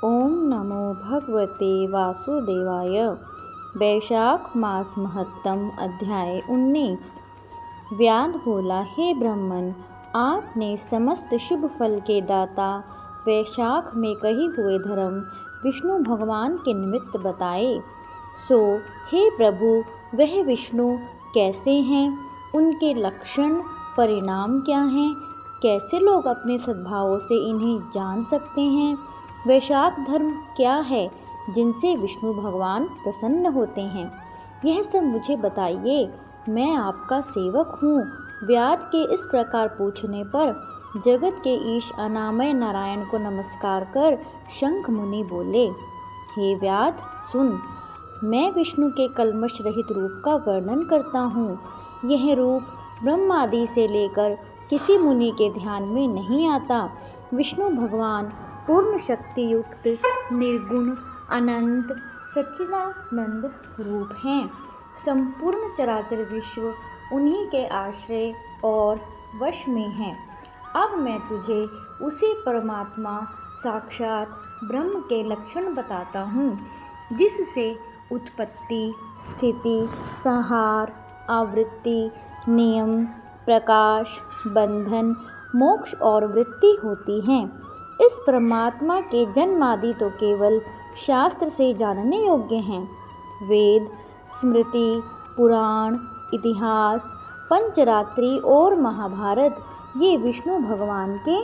ओम नमो भगवते वासुदेवाय। वैशाख मास महत्तम अध्याय 19। व्याध बोला, हे ब्राह्मण, आपने समस्त शुभ फल के दाता वैशाख में कहे हुए धर्म विष्णु भगवान के निमित्त बताए। सो हे प्रभु, वह विष्णु कैसे हैं, उनके लक्षण परिणाम क्या हैं, कैसे लोग अपने सद्भावों से इन्हें जान सकते हैं, वैशाख धर्म क्या है जिनसे विष्णु भगवान प्रसन्न होते हैं, यह सब मुझे बताइए, मैं आपका सेवक हूँ। व्याध के इस प्रकार पूछने पर जगत के ईश अनामय नारायण को नमस्कार कर शंख मुनि बोले, हे व्याध सुन, मैं विष्णु के कल्मश रहित रूप का वर्णन करता हूँ। यह रूप ब्रह्मादि से लेकर किसी मुनि के ध्यान में नहीं आता। विष्णु भगवान पूर्ण शक्ति युक्त निर्गुण अनंत सच्चिदानंद रूप हैं। संपूर्ण चराचर विश्व उन्हीं के आश्रय और वश में है। अब मैं तुझे उसी परमात्मा साक्षात ब्रह्म के लक्षण बताता हूँ, जिससे उत्पत्ति, स्थिति, संहार, आवृत्ति, नियम, प्रकाश, बंधन, मोक्ष और वृत्ति होती हैं। इस परमात्मा के जन्मादि तो केवल शास्त्र से जानने योग्य हैं। वेद, स्मृति, पुराण, इतिहास, पंचरात्रि और महाभारत ये विष्णु भगवान के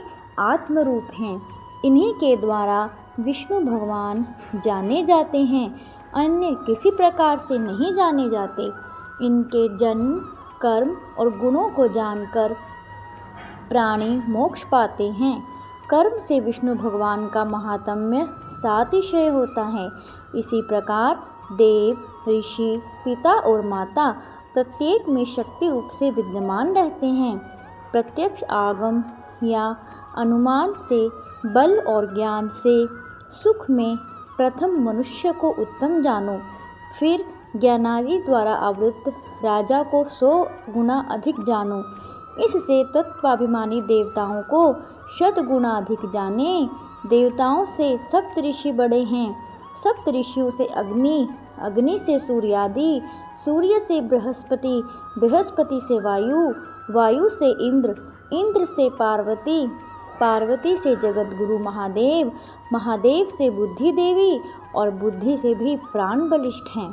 आत्मरूप हैं। इन्हीं के द्वारा विष्णु भगवान जाने जाते हैं, अन्य किसी प्रकार से नहीं जाने जाते। इनके जन्म, कर्म और गुणों को जानकर प्राणी मोक्ष पाते हैं। कर्म से विष्णु भगवान का महात्म्य सातिशय होता है। इसी प्रकार देव, ऋषि, पिता और माता प्रत्येक में शक्ति रूप से विद्यमान रहते हैं। प्रत्यक्ष आगम या अनुमान से, बल और ज्ञान से सुख में प्रथम मनुष्य को उत्तम जानो, फिर ज्ञानादि द्वारा आवृत राजा को 100 गुना अधिक जानो। इससे तत्वाभिमानी देवताओं को 100 गुना अधिक जाने। देवताओं से सप्तऋषि बड़े हैं, सप्तऋषियों से अग्नि, अग्नि से सूर्यादि, सूर्य से बृहस्पति, बृहस्पति से वायु, वायु से इंद्र, इंद्र से पार्वती, पार्वती से जगत गुरु महादेव, महादेव से बुद्धि देवी और बुद्धि से भी प्राण बलिष्ठ हैं।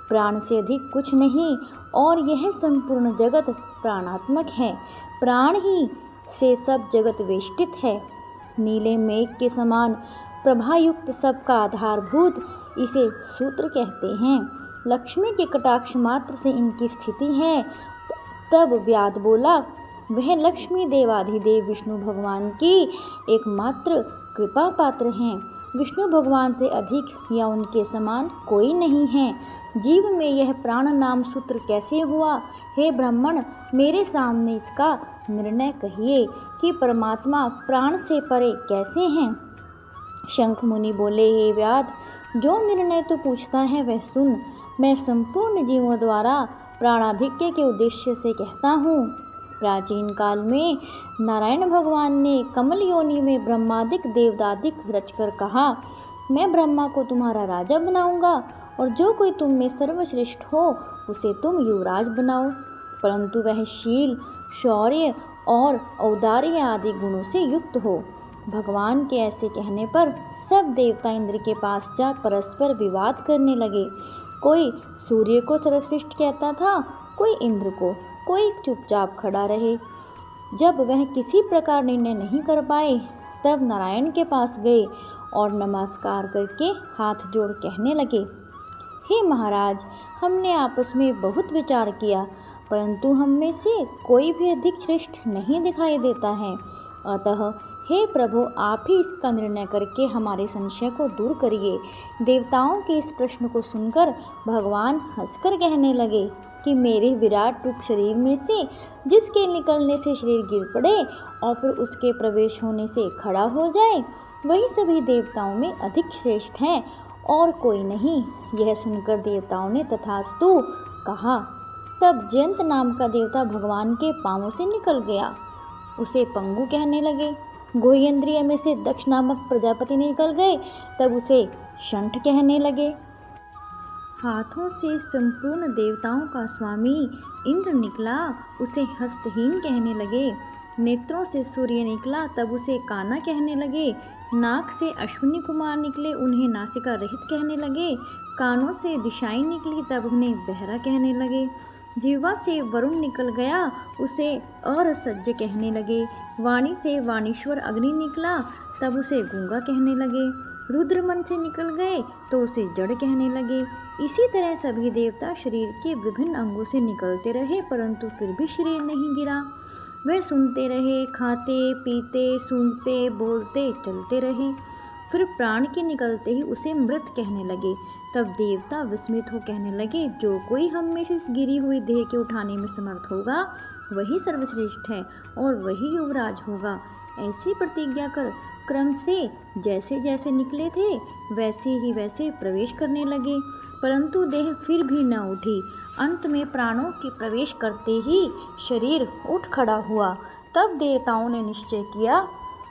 प्राण से अधिक कुछ नहीं और यह संपूर्ण जगत प्राणात्मक है। प्राण ही से सब जगत वेष्टित है। नीले मेघ के समान प्रभायुक्त सबका आधारभूत इसे सूत्र कहते हैं। लक्ष्मी के कटाक्ष मात्र से इनकी स्थिति है। तब व्याध बोला, वह लक्ष्मी देवाधिदेव विष्णु भगवान की एकमात्र कृपा पात्र हैं। विष्णु भगवान से अधिक या उनके समान कोई नहीं है। जीव में यह प्राण नाम सूत्र कैसे हुआ? हे ब्राह्मण, मेरे सामने इसका निर्णय कहिए कि परमात्मा प्राण से परे कैसे हैं। शंख मुनि बोले, हे व्याध, जो निर्णय तू पूछता है वह सुन। मैं संपूर्ण जीवों द्वारा प्राणाधिक्य के उद्देश्य से कहता हूँ। प्राचीन काल में नारायण भगवान ने कमल योनि में ब्रह्मादिक देवदादिक रचकर कहा, मैं ब्रह्मा को तुम्हारा राजा बनाऊंगा और जो कोई तुम में सर्वश्रेष्ठ हो उसे तुम युवराज बनाओ, परंतु वह शील, शौर्य और औदार्य आदि गुणों से युक्त हो। भगवान के ऐसे कहने पर सब देवता इंद्र के पास जा परस्पर विवाद करने लगे। कोई सूर्य को सर्वश्रेष्ठ कहता था, कोई इंद्र को, कोई चुपचाप खड़ा रहे। जब वह किसी प्रकार निर्णय नहीं कर पाए तब नारायण के पास गए और नमस्कार करके हाथ जोड़ कहने लगे, हे महाराज, हमने आपस में बहुत विचार किया, परंतु हम में से कोई भी अधिक श्रेष्ठ नहीं दिखाई देता है। अतः हे प्रभु, आप ही इसका निर्णय करके हमारे संशय को दूर करिए। देवताओं के इस प्रश्न को सुनकर भगवान हंसकर कहने लगे कि मेरे विराट रूप शरीर में से जिसके निकलने से शरीर गिर पड़े और फिर उसके प्रवेश होने से खड़ा हो जाए, वही सभी देवताओं में अधिक श्रेष्ठ है और कोई नहीं। यह सुनकर देवताओं ने तथास्तु कहा। तब जयंत नाम का देवता भगवान के पांवों से निकल गया। उसे पंगु कहने लगे। गुह्येंद्रिय में से दक्ष नामक प्रजापति निकल गए, तब उसे शंठ कहने लगे। हाथों से संपूर्ण देवताओं का स्वामी इंद्र निकला, उसे हस्तहीन कहने लगे। नेत्रों से सूर्य निकला, तब उसे काना कहने लगे। नाक से अश्विनी कुमार निकले, उन्हें नासिका रहित कहने लगे। कानों से दिशाएं निकली, तब उन्हें बहरा कहने लगे। जिह्वा से वरुण निकल गया, उसे अरसज्ज कहने लगे। वाणी से वाणीश्वर अग्नि निकला, तब उसे गूंगा कहने लगे। रुद्र मन से निकल गए तो उसे जड़ कहने लगे। इसी तरह सभी देवता शरीर के विभिन्न अंगों से निकलते रहे, परंतु फिर भी शरीर नहीं गिरा। वे सुनते रहे, खाते पीते सूंघते बोलते चलते रहे। फिर प्राण के निकलते ही उसे मृत कहने लगे। तब देवता विस्मित हो कहने लगे, जो कोई हम में से इस गिरी हुई देह के उठाने में समर्थ होगा वही सर्वश्रेष्ठ है और वही युवराज होगा। ऐसी प्रतिज्ञा कर क्रम से जैसे जैसे निकले थे वैसे ही वैसे प्रवेश करने लगे, परंतु देह फिर भी न उठी। अंत में प्राणों के प्रवेश करते ही शरीर उठ खड़ा हुआ। तब देवताओं ने निश्चय किया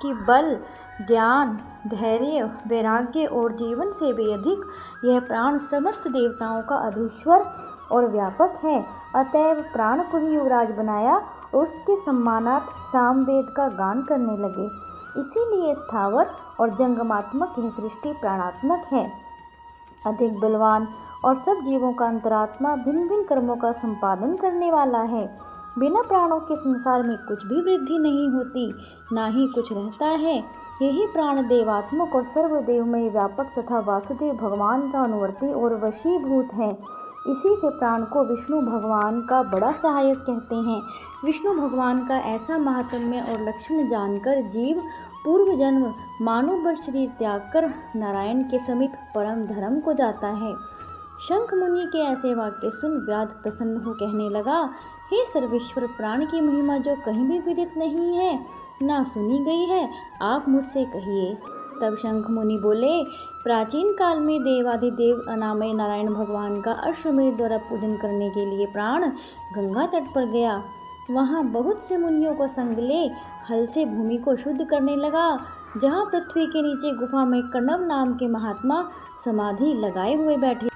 कि बल, ज्ञान, धैर्य, वैराग्य और जीवन से भी अधिक यह प्राण समस्त देवताओं का अधीश्वर और व्यापक है। अतएव प्राण को ही युवराज बनाया और उसके सम्मानार्थ सामवेद का गान करने लगे। इसीलिए स्थावर और जंगमात्मक यह सृष्टि प्राणात्मक है। अधिक बलवान और सब जीवों का अंतरात्मा भिन्न भिन्न कर्मों का संपादन करने वाला है। बिना प्राणों के संसार में कुछ भी वृद्धि नहीं होती, ना ही कुछ रहता है। यही प्राण देवात्मक और सर्वदेवमय व्यापक तथा वासुदेव भगवान का अनुवर्ती और वशीभूत है। इसी से प्राण को विष्णु भगवान का बड़ा सहायक कहते हैं। विष्णु भगवान का ऐसा महात्म्य और लक्षण जानकर जीव पूर्व जन्म मानव शरीर त्याग कर नारायण के समीप परम धर्म को जाता है। शंख मुनि के ऐसे वाक्य सुन व्याध प्रसन्न हो कहने लगा, हे सर्वेश्वर, प्राण की महिमा जो कहीं भी विदित नहीं है, ना सुनी गई है, आप मुझसे कहिए। तब शंख मुनि बोले, प्राचीन काल में देवाधिदेव अनामय नारायण भगवान का अश्वमेध द्वारा पूजन करने के लिए प्राण गंगा तट पर गया। वहाँ बहुत से मुनियों को संग ले हल से भूमि को शुद्ध करने लगा। जहाँ पृथ्वी के नीचे गुफा में कण्व नाम के महात्मा समाधि लगाए हुए बैठे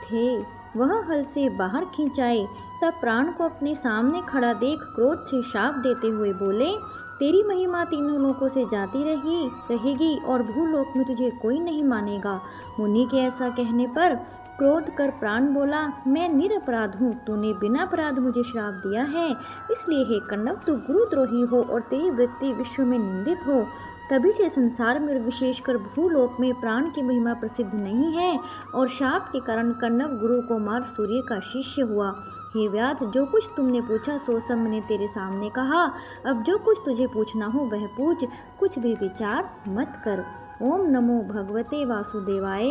थे, वह हल से बाहर खींचाए। तब प्राण को अपने सामने खड़ा देख क्रोध से शाप देते हुए बोले, तेरी महिमा तीनों लोकों से जाती रहेगी और भूलोक में तुझे कोई नहीं मानेगा। मुनि के ऐसा कहने पर क्रोध कर प्राण बोला, मैं निरपराध हूँ, तूने बिना अपराध मुझे श्राप दिया है। इसलिए हे कण्व, तू गुरुद्रोही हो और तेरी वृत्ति विश्व में निंदित हो। तभी से संसार में और विशेषकर भूलोक में प्राण की महिमा प्रसिद्ध नहीं है और शाप के कारण कण्व गुरु को मार सूर्य का शिष्य हुआ। हे व्याध, जो कुछ तुमने पूछा सो सब मैंने तेरे सामने कहा। अब जो कुछ तुझे पूछना हो वह पूछ, कुछ भी विचार मत कर। ओम नमो भगवते वासुदेवाय।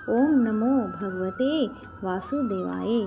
ओम नमो भगवते वासुदेवाय।